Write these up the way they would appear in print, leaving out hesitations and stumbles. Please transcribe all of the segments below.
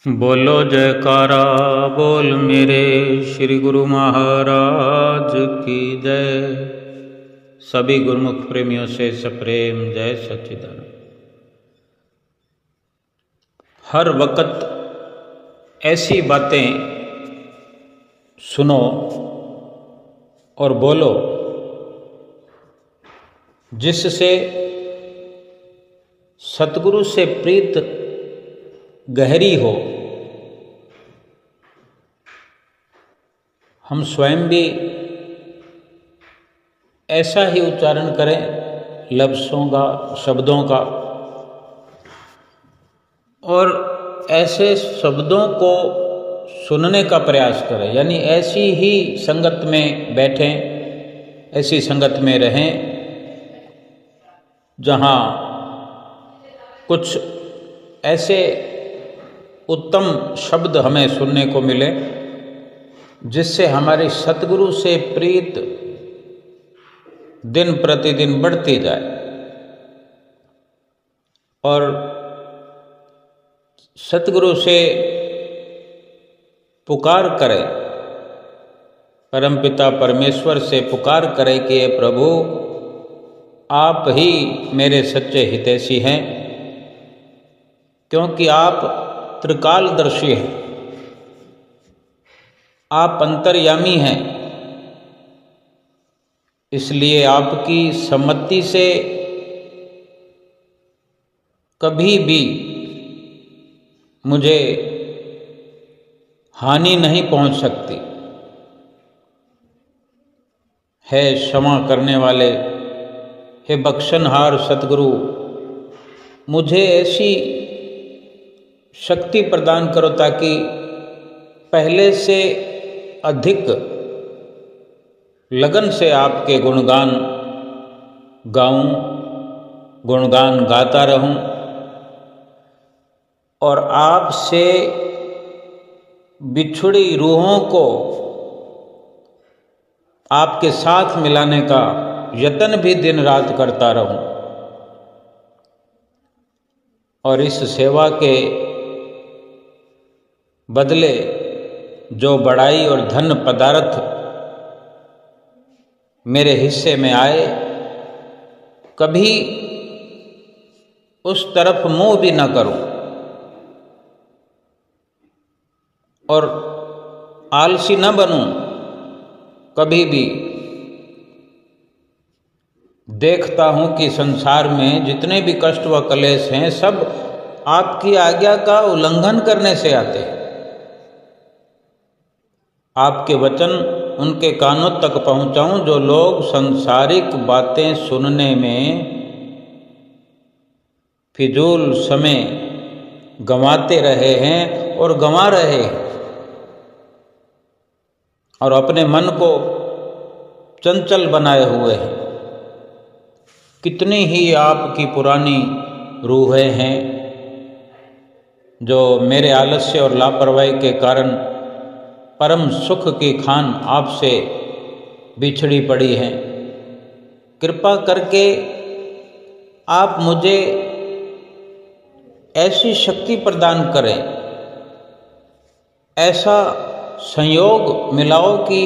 बोलो जयकारा बोल मेरे श्री गुरु महाराज की जय। सभी गुरुमुख प्रेमियों से सप्रेम जय सच्चिदानंद। हर वक्त ऐसी बातें सुनो और बोलो जिससे सतगुरु से प्रीत गहरी हो। हम स्वयं भी ऐसा ही उच्चारण करें लफ्ज़ों का, शब्दों का, और ऐसे शब्दों को सुनने का प्रयास करें। यानी ऐसी ही संगत में बैठें, ऐसी संगत में रहें जहाँ कुछ ऐसे उत्तम शब्द हमें सुनने को मिले जिससे हमारी सतगुरु से प्रीत दिन प्रतिदिन बढ़ती जाए और सतगुरु से पुकार करें, परमपिता परमेश्वर से पुकार करें कि हे प्रभु, आप ही मेरे सच्चे हितैषी हैं, क्योंकि आप त्रिकालदर्शी हैं, आप अंतर्यामी हैं। इसलिए आपकी सम्मति से कभी भी मुझे हानि नहीं पहुंच सकती। है क्षमा करने वाले, हे बख्शनहार सतगुरु, मुझे ऐसी शक्ति प्रदान करो ताकि पहले से अधिक लगन से आपके गुणगान गाऊं, गुणगान गाता रहूं और आपसे बिछुड़ी रूहों को आपके साथ मिलाने का यत्न भी दिन रात करता रहूं और इस सेवा के बदले जो बड़ाई और धन पदार्थ मेरे हिस्से में आए, कभी उस तरफ मुंह भी न करूं और आलसी न बनूं। कभी भी देखता हूं कि संसार में जितने भी कष्ट व क्लेश हैं सब आपकी आज्ञा का उल्लंघन करने से आते हैं। आपके वचन उनके कानों तक पहुंचाऊं जो लोग सांसारिक बातें सुनने में फिजूल समय गंवाते रहे हैं और गंवा रहे हैं और अपने मन को चंचल बनाए हुए हैं। कितनी ही आपकी पुरानी रूहें हैं जो मेरे आलस्य और लापरवाही के कारण परम सुख की खान आपसे बिछड़ी पड़ी हैं। कृपा करके आप मुझे ऐसी शक्ति प्रदान करें, ऐसा संयोग मिलाओ कि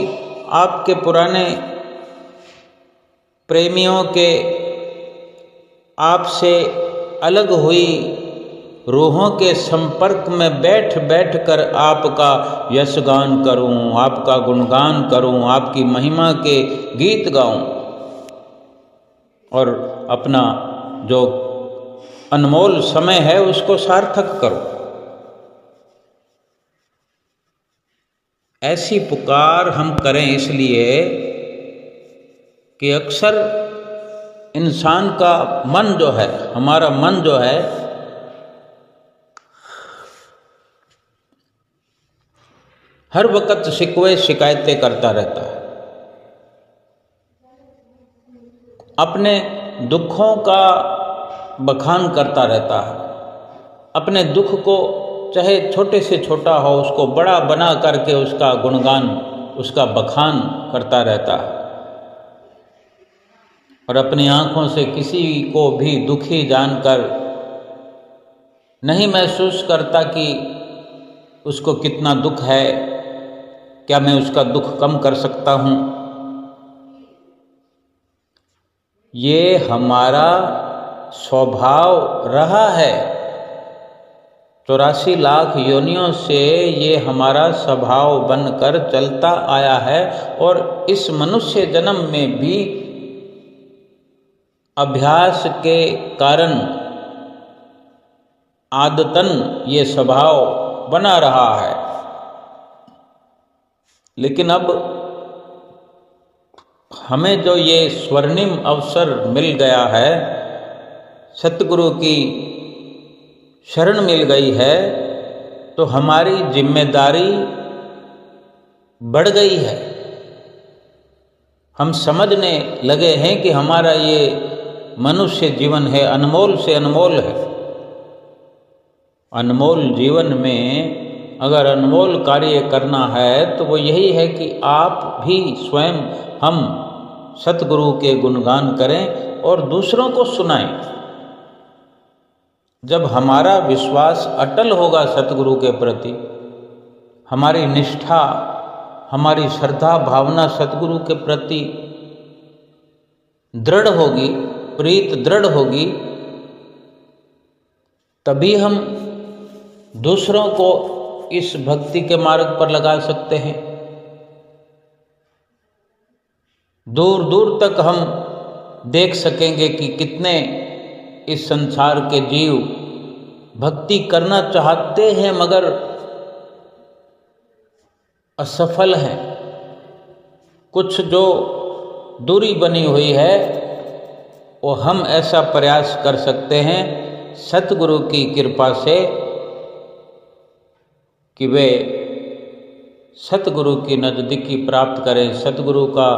आपके पुराने प्रेमियों के आपसे अलग हुई रूहों के संपर्क में बैठ बैठ कर आपका यशगान करूं, आपका गुणगान करूं, आपकी महिमा के गीत गाऊं और अपना जो अनमोल समय है उसको सार्थक करूं। ऐसी पुकार हम करें इसलिए कि अक्सर इंसान का मन जो है, हमारा मन जो है, हर वक्त शिकवे शिकायतें करता रहता है। अपने दुखों का बखान करता रहता है। अपने दुख को चाहे छोटे से छोटा हो उसको बड़ा बना करके उसका गुणगान, उसका बखान करता रहता है और अपनी आँखों से किसी को भी दुखी जानकर नहीं महसूस करता कि उसको कितना दुख है, क्या मैं उसका दुख कम कर सकता हूँ। ये हमारा स्वभाव रहा है, 84 लाख योनियों से ये हमारा स्वभाव बनकर चलता आया है। और इस मनुष्य जन्म में भी अभ्यास के कारण आदतन ये स्वभाव बना रहा है। लेकिन अब हमें जो ये स्वर्णिम अवसर मिल गया है, सतगुरु की शरण मिल गई है, तो हमारी जिम्मेदारी बढ़ गई है। हम समझने लगे हैं कि हमारा ये मनुष्य जीवन है, अनमोल से अनमोल है। अनमोल जीवन में अगर अनमोल कार्य करना है तो वो यही है कि आप भी स्वयं हम सतगुरु के गुणगान करें और दूसरों को सुनाएं। जब हमारा विश्वास अटल होगा सतगुरु के प्रति, हमारी निष्ठा, हमारी श्रद्धा भावना सतगुरु के प्रति दृढ़ होगी, प्रीत दृढ़ होगी, तभी हम दूसरों को इस भक्ति के मार्ग पर लगा सकते हैं। दूर दूर तक हम देख सकेंगे कि कितने इस संसार के जीव भक्ति करना चाहते हैं मगर असफल हैं। कुछ जो दूरी बनी हुई है वो हम ऐसा प्रयास कर सकते हैं सतगुरु की कृपा से कि वे सतगुरु की नज़दीकी प्राप्त करें, सतगुरु का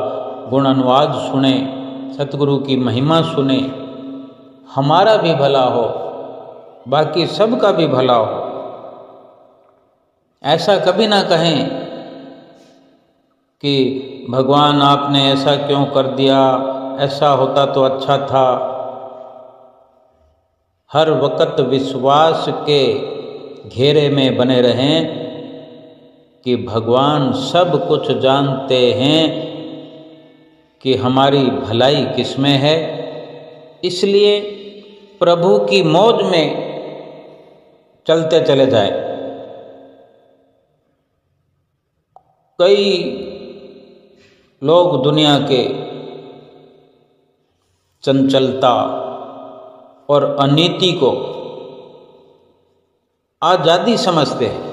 गुण अनुवाद सुने, सतगुरु की महिमा सुने, हमारा भी भला हो, बाकी सबका भी भला हो। ऐसा कभी ना कहें कि भगवान आपने ऐसा क्यों कर दिया, ऐसा होता तो अच्छा था। हर वक्त विश्वास के घेरे में बने रहें कि भगवान सब कुछ जानते हैं कि हमारी भलाई किसमें है। इसलिए प्रभु की मौज में चलते चले जाए। कई लोग दुनिया के चंचलता और अनीति को आज़ादी समझते हैं।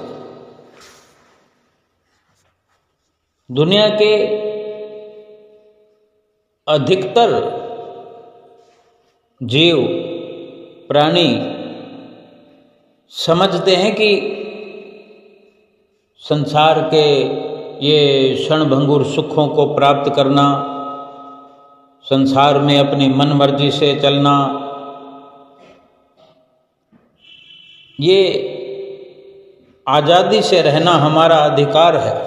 दुनिया के अधिकतर जीव प्राणी समझते हैं कि संसार के ये क्षणभंगुर सुखों को प्राप्त करना, संसार में अपनी मन मर्जी से चलना, ये आज़ादी से रहना हमारा अधिकार है।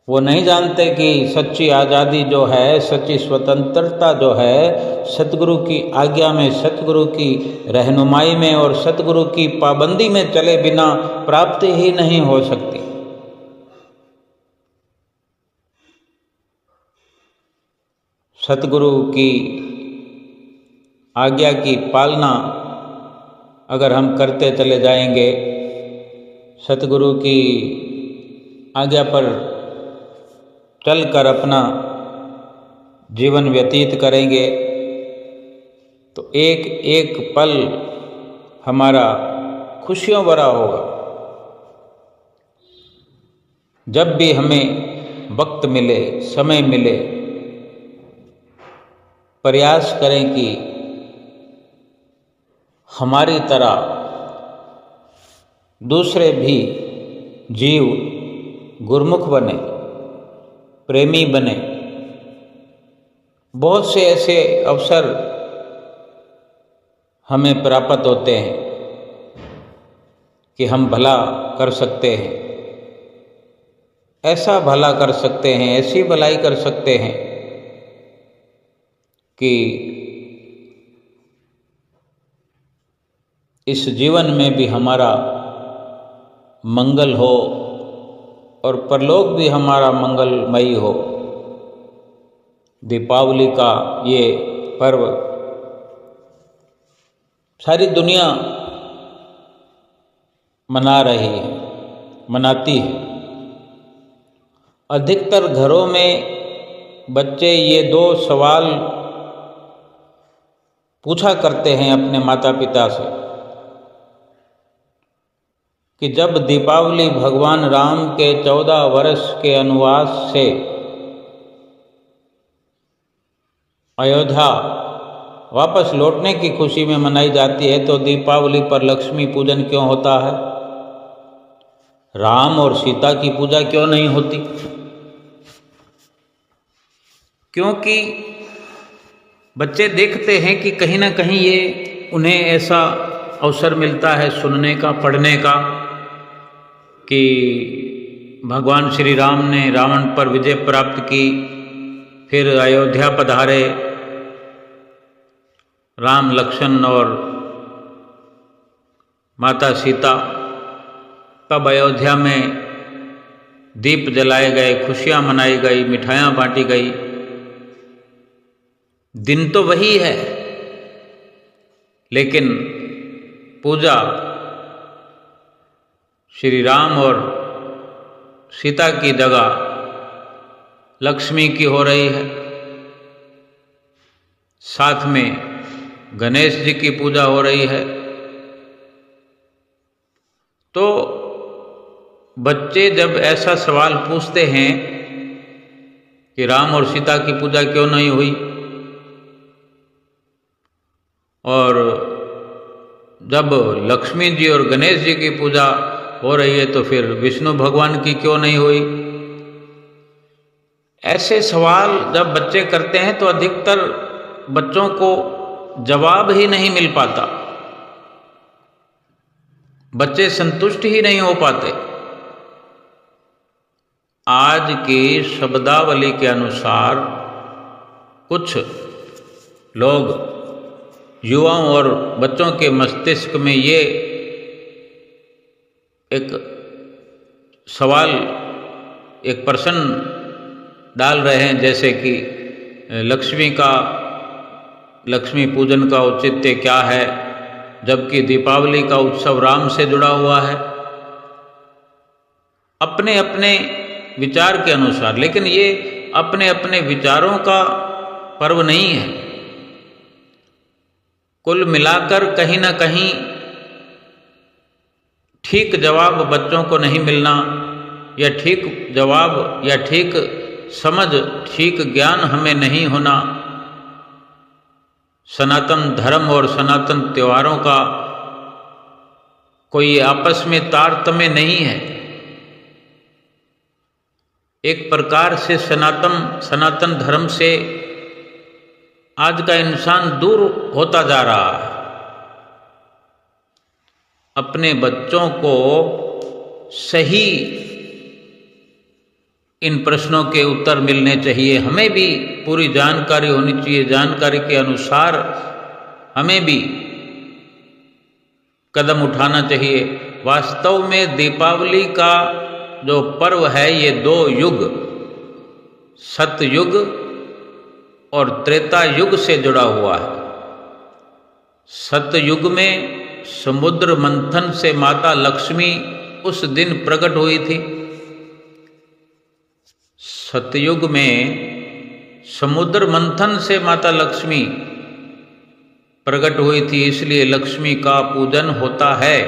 वो नहीं जानते कि सच्ची आज़ादी जो है, सच्ची स्वतंत्रता जो है, सतगुरु की आज्ञा में, सतगुरु की रहनुमाई में और सतगुरु की पाबंदी में चले बिना प्राप्त ही नहीं हो सकती। सतगुरु की आज्ञा की पालना अगर हम करते चले जाएंगे, सतगुरु की आज्ञा पर चलकर अपना जीवन व्यतीत करेंगे, तो एक एक पल हमारा खुशियों भरा होगा। जब भी हमें वक्त मिले, समय मिले, प्रयास करें कि हमारी तरह दूसरे भी जीव गुरमुख बने, प्रेमी बने। बहुत से ऐसे अवसर हमें प्राप्त होते हैं कि हम भला कर सकते हैं, ऐसा भला कर सकते हैं, ऐसी भलाई कर सकते हैं कि इस जीवन में भी हमारा मंगल हो और परलोक भी हमारा मंगलमयी हो। दीपावली का ये पर्व सारी दुनिया मना रही है, मनाती है। अधिकतर घरों में बच्चे ये दो सवाल पूछा करते हैं अपने माता पिता से कि जब दीपावली भगवान राम के 14 वर्ष के वनवास से अयोध्या वापस लौटने की खुशी में मनाई जाती है, तो दीपावली पर लक्ष्मी पूजन क्यों होता है? राम और सीता की पूजा क्यों नहीं होती? क्योंकि बच्चे देखते हैं कि कहीं ना कहीं ये उन्हें ऐसा अवसर मिलता है सुनने का, पढ़ने का कि भगवान श्री राम ने रावण पर विजय प्राप्त की, फिर अयोध्या पधारे राम, लक्ष्मण और माता सीता। तब अयोध्या में दीप जलाए गए, खुशियां मनाई गई, मिठाइयाँ बांटी गई। दिन तो वही है, लेकिन पूजा श्री राम और सीता की जगह लक्ष्मी की हो रही है। साथ में गणेश जी की पूजा हो रही है। तो बच्चे जब ऐसा सवाल पूछते हैं कि राम और सीता की पूजा क्यों नहीं हुई, और जब लक्ष्मी जी और गणेश जी की पूजा हो रही है तो फिर विष्णु भगवान की क्यों नहीं हुई, ऐसे सवाल जब बच्चे करते हैं तो अधिकतर बच्चों को जवाब ही नहीं मिल पाता, बच्चे संतुष्ट ही नहीं हो पाते। आज की शब्दावली के अनुसार कुछ लोग, युवाओं और बच्चों के मस्तिष्क में ये एक सवाल, एक प्रश्न डाल रहे हैं जैसे कि लक्ष्मी पूजन का औचित्य क्या है, जबकि दीपावली का उत्सव राम से जुड़ा हुआ है, अपने अपने विचार के अनुसार। लेकिन ये अपने अपने विचारों का पर्व नहीं है। कुल मिलाकर कहीं ना कहीं ठीक जवाब बच्चों को नहीं मिलना, या ठीक जवाब या ठीक समझ, ठीक ज्ञान हमें नहीं होना, सनातन धर्म और सनातन त्योहारों का कोई आपस में तारतम्य नहीं है। एक प्रकार से सनातन धर्म से आज का इंसान दूर होता जा रहा है। अपने बच्चों को सही इन प्रश्नों के उत्तर मिलने चाहिए, हमें भी पूरी जानकारी होनी चाहिए, जानकारी के अनुसार हमें भी कदम उठाना चाहिए। वास्तव में दीपावली का जो पर्व है ये दो युग, सतयुग और त्रेता युग से जुड़ा हुआ है। सतयुग में समुद्र मंथन से माता लक्ष्मी उस दिन प्रकट हुई थी। सतयुग में समुद्र मंथन से माता लक्ष्मी प्रकट हुई थी, इसलिए लक्ष्मी का पूजन होता है।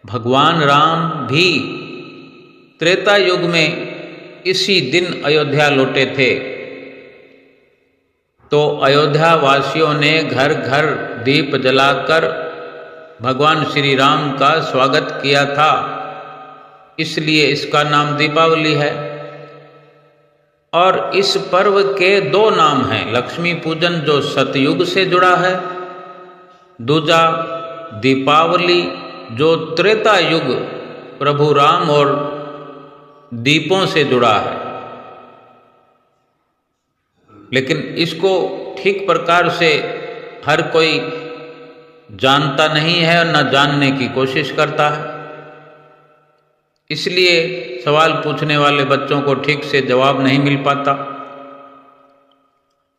भगवान राम भी त्रेता युग में इसी दिन अयोध्या लौटे थे, तो अयोध्या वासियों ने घर घर दीप जलाकर भगवान श्री राम का स्वागत किया था, इसलिए इसका नाम दीपावली है। और इस पर्व के दो नाम हैं, लक्ष्मी पूजन जो सतयुग से जुड़ा है, दूजा दीपावली जो त्रेता युग प्रभु राम और दीपों से जुड़ा है। लेकिन इसको ठीक प्रकार से हर कोई जानता नहीं है और न जानने की कोशिश करता है। इसलिए सवाल पूछने वाले बच्चों को ठीक से जवाब नहीं मिल पाता।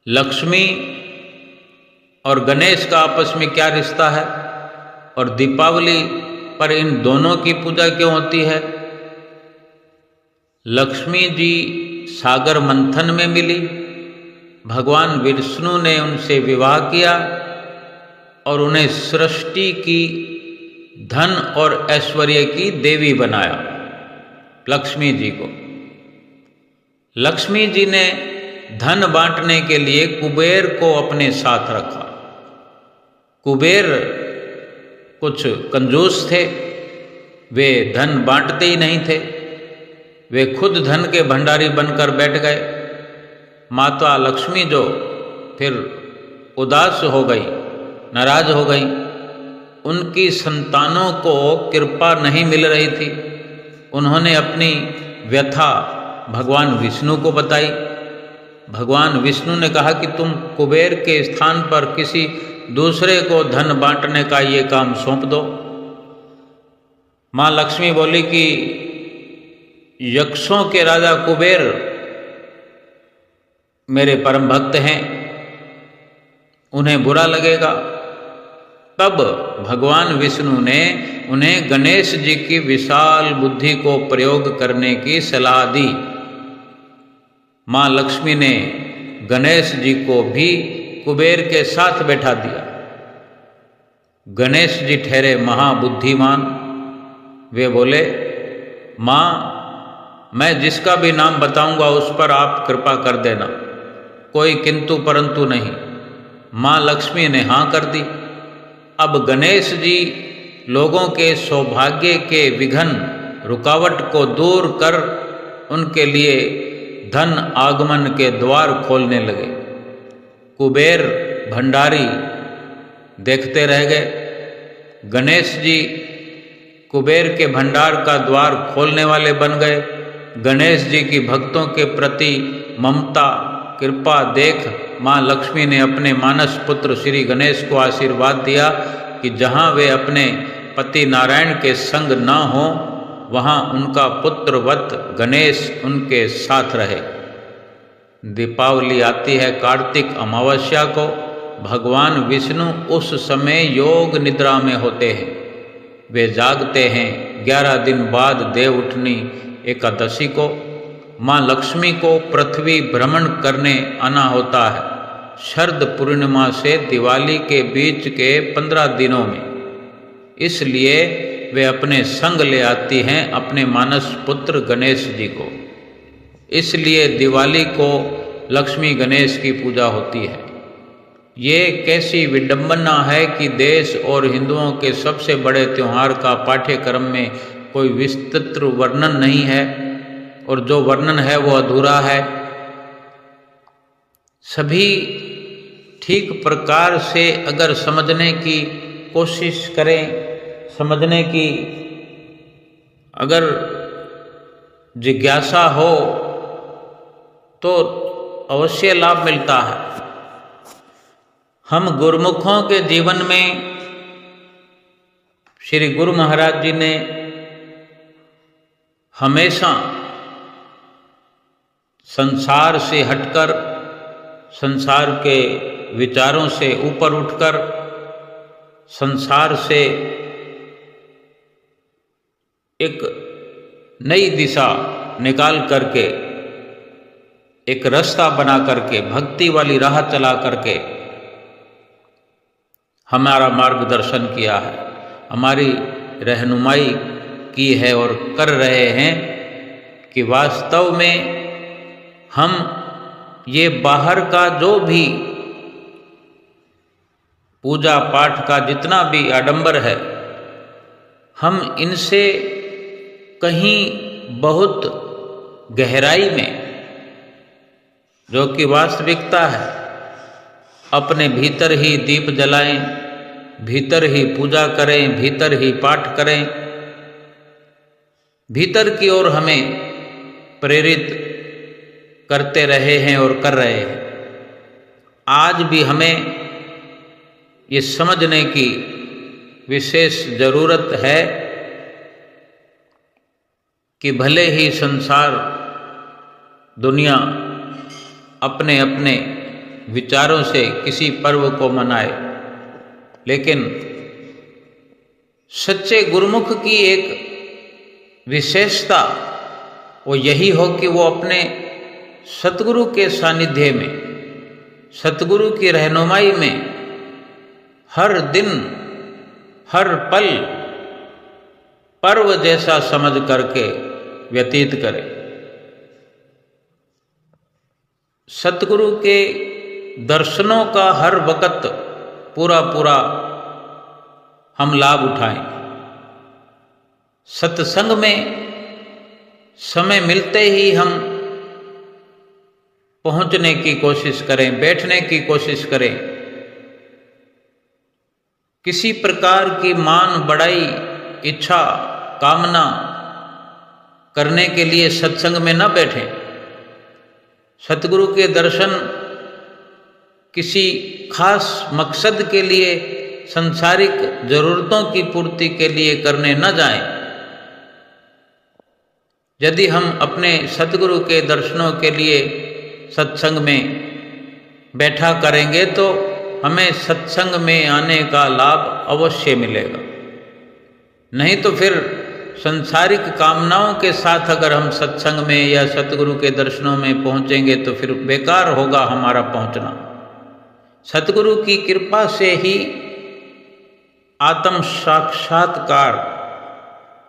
लक्ष्मी और गणेश का आपस में क्या रिश्ता है और दीपावली पर इन दोनों की पूजा क्यों होती है? लक्ष्मी जी सागर मंथन में मिली, भगवान विष्णु ने उनसे विवाह किया और उन्हें सृष्टि की, धन और ऐश्वर्य की देवी बनाया, लक्ष्मी जी को। लक्ष्मी जी ने धन बांटने के लिए कुबेर को अपने साथ रखा। कुबेर कुछ कंजूस थे, वे धन बांटते ही नहीं थे, वे खुद धन के भंडारी बनकर बैठ गए। माता लक्ष्मी जो फिर उदास हो गई, नाराज हो गई, उनकी संतानों को कृपा नहीं मिल रही थी। उन्होंने अपनी व्यथा भगवान विष्णु को बताई। भगवान विष्णु ने कहा कि तुम कुबेर के स्थान पर किसी दूसरे को धन बांटने का ये काम सौंप दो। माँ लक्ष्मी बोली कि यक्षों के राजा कुबेर मेरे परम भक्त हैं, उन्हें बुरा लगेगा। तब भगवान विष्णु ने उन्हें गणेश जी की विशाल बुद्धि को प्रयोग करने की सलाह दी। माँ लक्ष्मी ने गणेश जी को भी कुबेर के साथ बैठा दिया। गणेश जी ठहरे महाबुद्धिमान। वे बोले, माँ मैं जिसका भी नाम बताऊंगा उस पर आप कृपा कर देना, कोई किंतु परंतु नहीं। माँ लक्ष्मी ने हाँ कर दी। अब गणेश जी लोगों के सौभाग्य के विघ्न रुकावट को दूर कर उनके लिए धन आगमन के द्वार खोलने लगे। कुबेर भंडारी देखते रह गए। गणेश जी कुबेर के भंडार का द्वार खोलने वाले बन गए। गणेश जी की भक्तों के प्रति ममता कृपा देख माँ लक्ष्मी ने अपने मानस पुत्र श्री गणेश को आशीर्वाद दिया कि जहाँ वे अपने पति नारायण के संग न हो, वहाँ उनका पुत्रवत गणेश उनके साथ रहे। दीपावली आती है कार्तिक अमावस्या को। भगवान विष्णु उस समय योग निद्रा में होते हैं। वे जागते हैं। 11 दिन बाद देव उठनी एकादशी को माँ लक्ष्मी को पृथ्वी भ्रमण करने आना होता है। शरद पूर्णिमा से दिवाली के बीच के 15 दिनों में। इसलिए वे अपने संग ले आती हैं अपने मानस पुत्र गणेश जी को। इसलिए दिवाली को लक्ष्मी गणेश की पूजा होती है। ये कैसी विडंबना है कि देश और हिंदुओं के सबसे बड़े त्यौहार का पाठ्यक्रम में कोई विस्तृत वर्णन नहीं है, और जो वर्णन है वो अधूरा है। सभी ठीक प्रकार से अगर समझने की कोशिश करें, समझने की अगर जिज्ञासा हो तो अवश्य लाभ मिलता है। हम गुरुमुखों के जीवन में श्री गुरु महाराज जी ने हमेशा संसार से हटकर, संसार के विचारों से ऊपर उठकर, संसार से एक नई दिशा निकाल करके, एक रास्ता बना करके, भक्ति वाली राह चला करके हमारा मार्गदर्शन किया है, हमारी रहनुमाई की है और कर रहे हैं कि वास्तव में हम ये बाहर का जो भी पूजा पाठ का जितना भी आडंबर है, हम इनसे कहीं बहुत गहराई में, जो कि वास्तविकता है, अपने भीतर ही दीप जलाएं, भीतर ही पूजा करें, भीतर ही पाठ करें, भीतर की ओर हमें प्रेरित करते रहे हैं और कर रहे हैं। आज भी हमें ये समझने की विशेष जरूरत है कि भले ही संसार दुनिया अपने अपने विचारों से किसी पर्व को मनाए, लेकिन सच्चे गुरुमुख की एक विशेषता वो यही हो कि वो अपने सतगुरु के सानिध्य में, सतगुरु की रहनुमाई में हर दिन हर पल पर्व जैसा समझ करके व्यतीत करे। सतगुरु के दर्शनों का हर वक्त पूरा पूरा हम लाभ उठाएं। सत्संग में समय मिलते ही हम पहुंचने की कोशिश करें, बैठने की कोशिश करें। किसी प्रकार की मान बढ़ाई, इच्छा, कामना करने के लिए सत्संग में न बैठें। सतगुरु के दर्शन किसी खास मकसद के लिए, संसारिक जरूरतों की पूर्ति के लिए करने न जाएं। यदि हम अपने सतगुरु के दर्शनों के लिए सत्संग में बैठा करेंगे तो हमें सत्संग में आने का लाभ अवश्य मिलेगा। नहीं तो फिर संसारिक कामनाओं के साथ अगर हम सत्संग में या सतगुरु के दर्शनों में पहुंचेंगे तो फिर बेकार होगा हमारा पहुंचना। सतगुरु की कृपा से ही आत्म साक्षात्कार,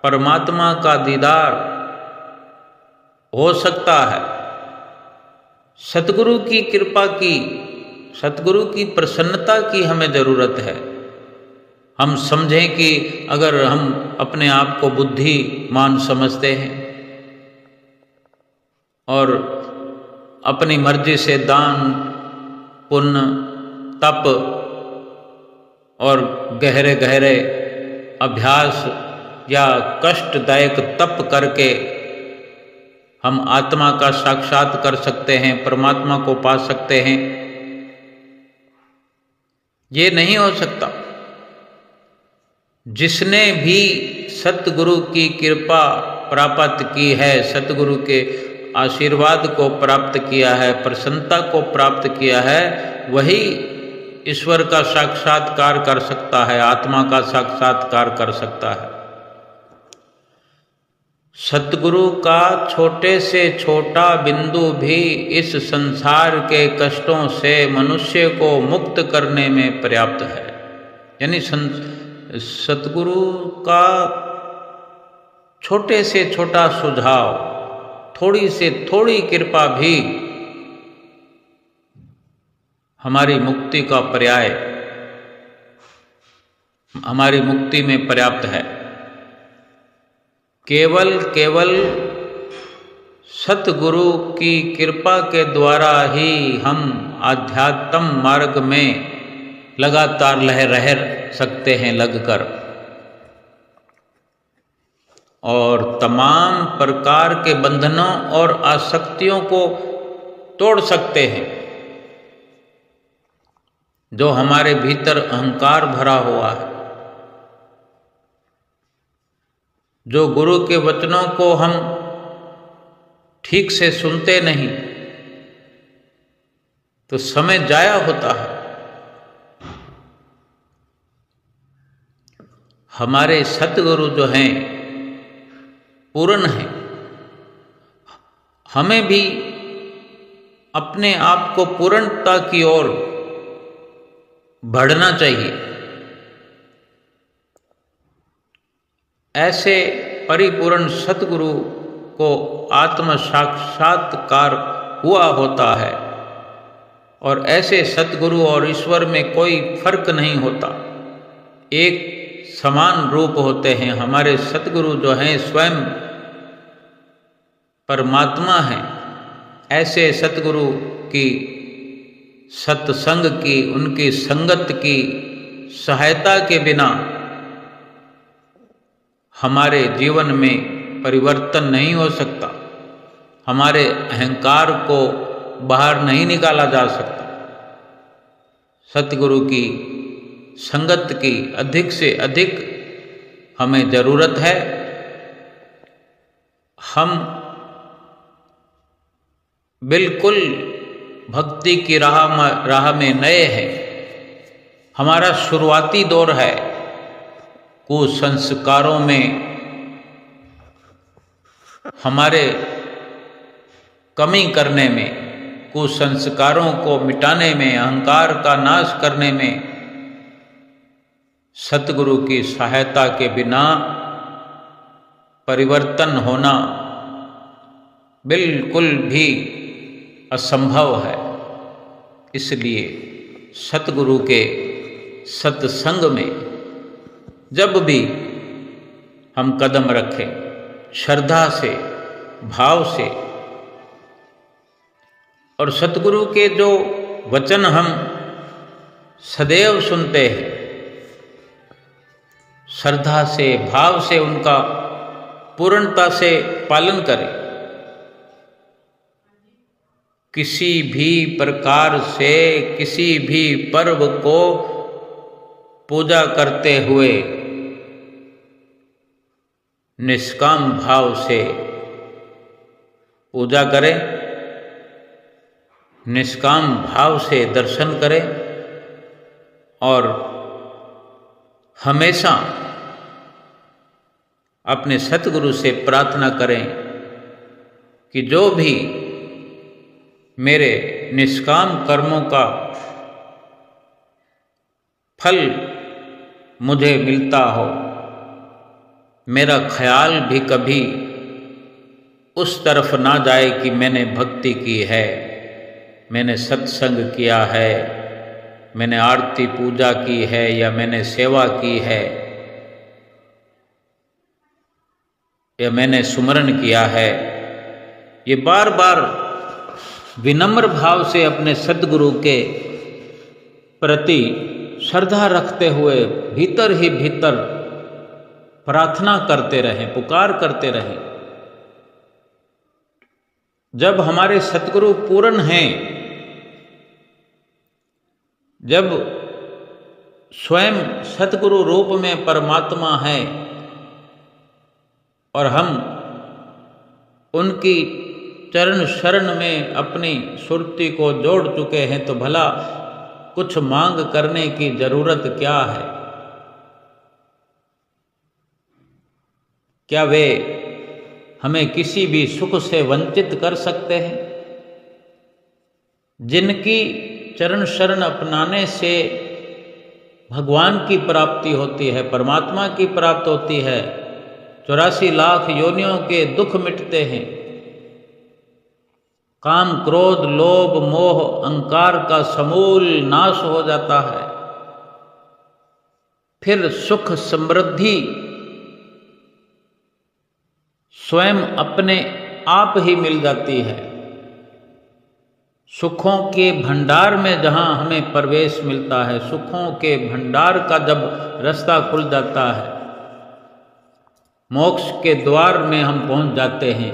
परमात्मा का दीदार हो सकता है। सतगुरु की कृपा की, सतगुरु की प्रसन्नता की हमें जरूरत है। हम समझें कि अगर हम अपने आप को बुद्धिमान समझते हैं और अपनी मर्जी से दान, पुण्य, तप और गहरे गहरे अभ्यास या कष्टदायक तप करके हम आत्मा का साक्षात कर सकते हैं, परमात्मा को पा सकते हैं, ये नहीं हो सकता। जिसने भी सतगुरु की कृपा प्राप्त की है, सतगुरु के आशीर्वाद को प्राप्त किया है, प्रसन्नता को प्राप्त किया है, वही ईश्वर का साक्षात्कार कर सकता है, आत्मा का साक्षात्कार कर सकता है। सतगुरु का छोटे से छोटा बिंदु भी इस संसार के कष्टों से मनुष्य को मुक्त करने में पर्याप्त है। यानी सतगुरु का छोटे से छोटा सुझाव, थोड़ी से थोड़ी कृपा भी हमारी मुक्ति का पर्याय, हमारी मुक्ति में पर्याप्त है। केवल सतगुरु की कृपा के द्वारा ही हम आध्यात्म मार्ग में लगातार रह सकते हैं लगकर, और तमाम प्रकार के बंधनों और आसक्तियों को तोड़ सकते हैं जो हमारे भीतर अहंकार भरा हुआ है। जो गुरु के वचनों को हम ठीक से सुनते नहीं तो समय जाया होता है। हमारे सतगुरु जो हैं पूर्ण हैं, हमें भी अपने आप को पूर्णता की ओर बढ़ना चाहिए। ऐसे परिपूर्ण सतगुरु को आत्म साक्षात्कार हुआ होता है, और ऐसे सतगुरु और ईश्वर में कोई फर्क नहीं होता, एक समान रूप होते हैं। हमारे सतगुरु जो हैं स्वयं परमात्मा हैं। ऐसे सतगुरु की सत्संग की, उनकी संगत की सहायता के बिना हमारे जीवन में परिवर्तन नहीं हो सकता, हमारे अहंकार को बाहर नहीं निकाला जा सकता। सतगुरु की संगत की अधिक से अधिक हमें जरूरत है। हम बिल्कुल भक्ति की राह में नए हैं। हमारा शुरुआती दौर है। कुसंस्कारों में हमारे कमी करने में, कुसंस्कारों को मिटाने में, अहंकार का नाश करने में सतगुरु की सहायता के बिना परिवर्तन होना बिल्कुल भी असंभव है। इसलिए सतगुरु के सत्संग में जब भी हम कदम रखें, श्रद्धा से, भाव से, और सतगुरु के जो वचन हम सदैव सुनते हैं, श्रद्धा से, भाव से उनका पूर्णता से पालन करें। किसी भी प्रकार से किसी भी पर्व को पूजा करते हुए निष्काम भाव से पूजा करें, निष्काम भाव से दर्शन करें और हमेशा अपने सतगुरु से प्रार्थना करें कि जो भी मेरे निष्काम कर्मों का फल मुझे मिलता हो, मेरा ख्याल भी कभी उस तरफ ना जाए कि मैंने भक्ति की है, मैंने सत्संग किया है, मैंने आरती पूजा की है या मैंने सेवा की है या मैंने सुमरण किया है। ये बार बार विनम्र भाव से अपने सद्गुरु के प्रति श्रद्धा रखते हुए भीतर ही भीतर प्रार्थना करते रहें, पुकार करते रहें। जब हमारे सतगुरु पूर्ण हैं, जब स्वयं सतगुरु रूप में परमात्मा है और हम उनकी चरण शरण में अपनी सुरती को जोड़ चुके हैं, तो भला कुछ मांग करने की जरूरत क्या है? क्या वे हमें किसी भी सुख से वंचित कर सकते हैं? जिनकी चरण शरण अपनाने से भगवान की प्राप्ति होती है, परमात्मा की प्राप्ति होती है, 84 लाख योनियों के दुख मिटते हैं, काम क्रोध लोभ मोह अहंकार का समूल नाश हो जाता है, फिर सुख समृद्धि स्वयं अपने आप ही मिल जाती है। सुखों के भंडार में जहाँ हमें प्रवेश मिलता है, सुखों के भंडार का जब रास्ता खुल जाता है, मोक्ष के द्वार में हम पहुंच जाते हैं,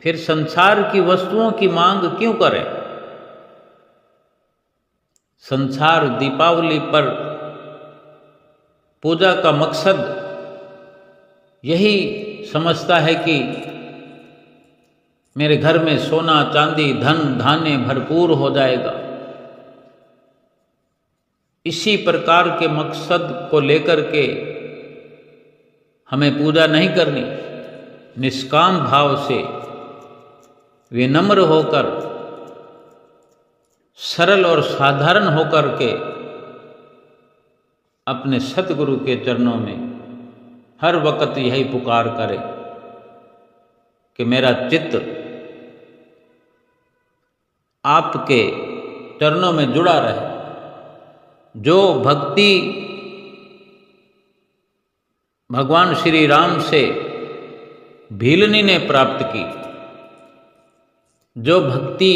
फिर संसार की वस्तुओं की मांग क्यों करें? संसार दीपावली पर पूजा का मकसद यही समझता है कि मेरे घर में सोना चांदी धन धान्य भरपूर हो जाएगा। इसी प्रकार के मकसद को लेकर के हमें पूजा नहीं करनी। निष्काम भाव से विनम्र होकर, सरल और साधारण होकर के अपने सतगुरु के चरणों में हर वक्त यही पुकार करे कि मेरा चित्त आपके चरणों में जुड़ा रहे। जो भक्ति भगवान श्री राम से भीलनी ने प्राप्त की, जो भक्ति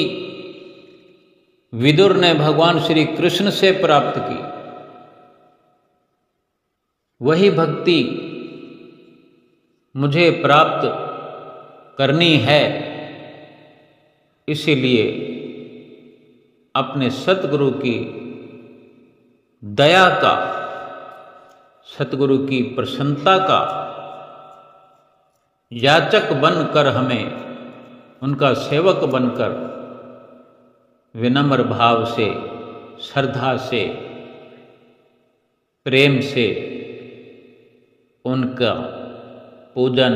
विदुर ने भगवान श्री कृष्ण से प्राप्त की, वही भक्ति मुझे प्राप्त करनी है। इसीलिए अपने सतगुरु की दया का, सतगुरु की प्रसन्नता का याचक बनकर हमें, उनका सेवक बनकर विनम्र भाव से, श्रद्धा से, प्रेम से उनका पूजन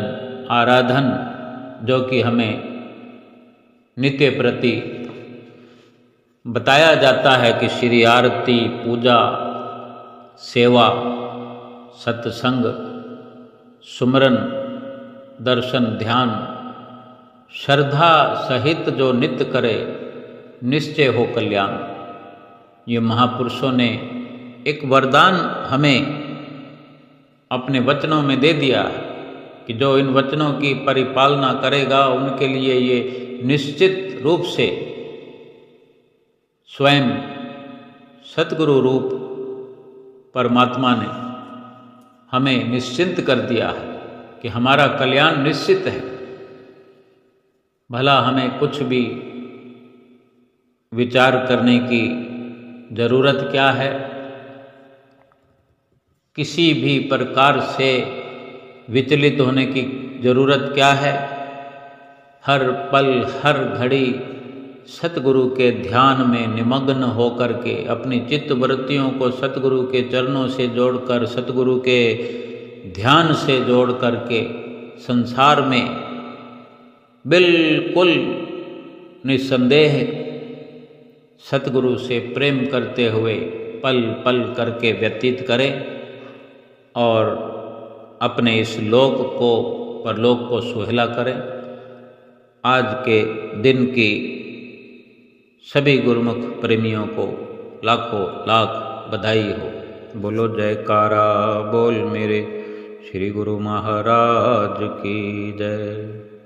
आराधन जो कि हमें नित्य प्रति बताया जाता है कि श्री आरती, पूजा, सेवा, सत्संग, सुमरन, दर्शन, ध्यान, श्रद्धा सहित जो नित्य करे निश्चय हो कल्याण। ये महापुरुषों ने एक वरदान हमें अपने वचनों में दे दिया है कि जो इन वचनों की परिपालना करेगा उनके लिए ये निश्चित रूप से स्वयं सतगुरु रूप परमात्मा ने हमें निश्चिंत कर दिया है कि हमारा कल्याण निश्चित है। भला हमें कुछ भी विचार करने की जरूरत क्या है, किसी भी प्रकार से विचलित होने की जरूरत क्या है। हर पल हर घड़ी सतगुरु के ध्यान में निमग्न होकर के अपनी चित्त वृत्तियों को सतगुरु के चरणों से जोड़कर, सतगुरु के ध्यान से जोड़ करके संसार में बिल्कुल निस्संदेह सतगुरु से प्रेम करते हुए पल पल करके व्यतीत करें और अपने इस लोक को, परलोक को सुहेला करें। आज के दिन की सभी गुरुमुख प्रेमियों को लाखों लाख बधाई हो। बोलो जयकारा बोल मेरे श्री गुरु महाराज की जय।